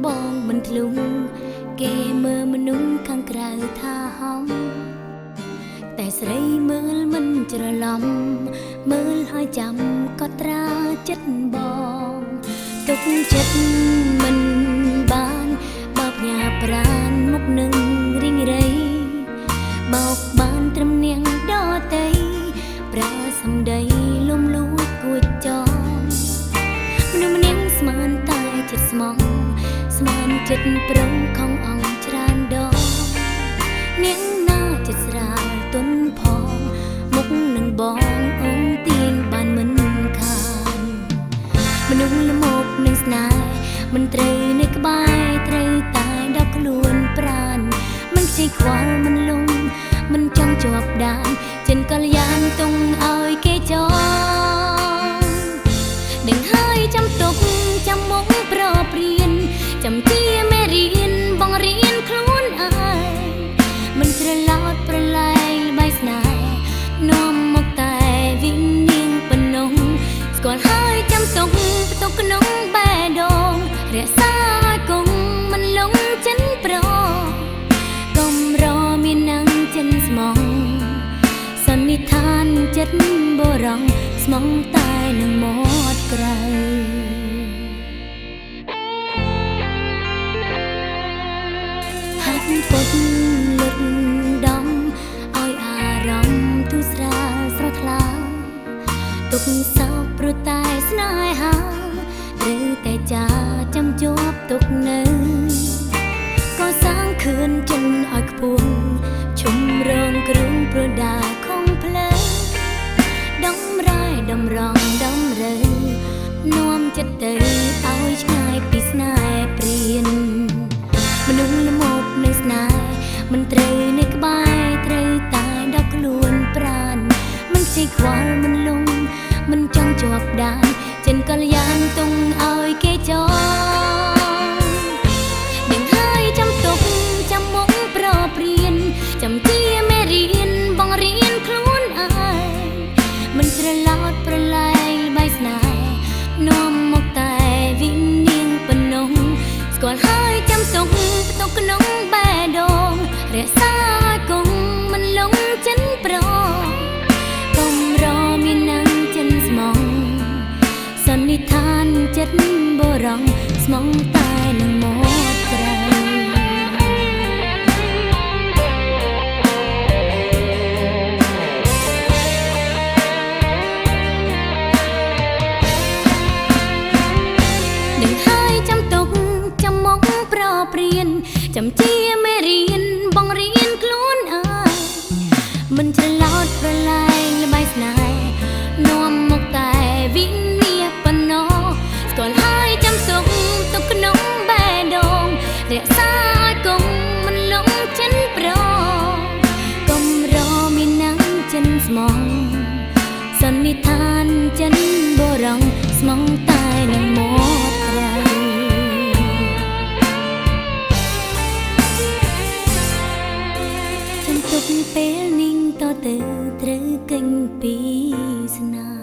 បងមិនធ្លុងគេមើលមនុស្សខាងក្រៅថាហំតែស្រីមើលមិនច្រឡំមើលហើយចាំក៏ត្រាចិត្តបងទុកចិត្តមិនបានបោកញ៉ាប្រានមុខនឹងរីងរៃបោកបានត្រឹមនាងដតីប្រើសំដីលំលួចគួចចោមនុស្សម្នាងស្មានតែចិត្តស្មងស្មានចិត្តប្រំខំអងច្រើនដងនាងណាចិត្តស្រាលទុនផងមុខនឹងបងអងទៀងបានមិនខានមនុស្សល្មមនឹងស្នេហ៍មិនត្រូវនៅក្បែរត្រូវតែដល់ខ្លួនប្រានមិនខ្ជិលខ្វល់មិនលងមិនចង់ជាប់ដានចិនកល្យានទុំឲ្យគេចងដឹងហើយចាំទុកចាំមកប្រព្រៀនចាំជាមេរៀនបងរៀនខ្លួនឯងមិនច្រឡោតប្រឡែងល្បែងស្នេហ៍នាំមកតែវិញ្ញាណប៉ុណ្ណោះស្គាល់ហើយចាំទុកក្នុងបេះដូងរក្សាឲ្យគង់មិនលងចិនប្រកុំរមាននឹងចិនស្មងសន្និដ្ឋានចិត្តបរងស្មងតែនឹងមាត់ក្រៅហាត់ពុតលុតដំឲ្យអារម្មណ៍ទូស្រាលស្រស់ថ្លាទុកសោកព្រោះតែស្នេហាឬតែចាចាំជាប់ទុកនៅក៏សាងខឿនចិនឲ្យខ្ពស់ឈុំរងគ្រឿងប្រដាខំផ្លូវដំរ៉ែដំរងដំរើនាំចិត្តទៅឲ្យឆ្ងាយពីស្នេហ៍ព្រានមនុស្សល្មមនៅស្នេហ៍មិនត្រូវនៅក្បែរត្រូវតែដល់ខ្លួនប្រានមិនខ្ជិលខ្វល់មិនលងមិនចង់ជាប់ដានចិនកល្យានទុំឲ្យគេចងដឹងហើយចាំទុកចាំមកប្រព្រៀនចាំជាមេរៀនបងរៀនខ្លួនឯងមិនច្រឡោតប្រឡែងល្បែងស្នេហ៍នាំមកតែវិញ្ញាណប៉ុណ្ណោះស្គាល់ហើយចាំទុកក្នុងបេះដូងរក្សាឲ្យគង់មិនលងចិនប្រកុំរមាននឹងចិនស្មងសន្និដ្ឋានចិត្តបរងស្មងតែនឹងមកក្រៅនឹងហើយចាំទុកចាំមកប្រព្រៀនចាំជាមេរៀនបងរៀនខ្លួនឯងមិនច្រឡោតប្រឡែងល្បែងស្នេហ៍នាំមកតែវិញ្ញាណប៉ុណ្ណោះស្គាល់ហើយចាំសុខទុកក្នុងបេះដូងរក្សាឲ្យគង់មិនលងចិនប្រកុំរមាននឹងចិនស្មងសន្និដ្ឋានចិនបរងស្មងតែនឹងមកក្រៅចាំទុកពេលនាងតទៅត្រូវកិញពីស្នា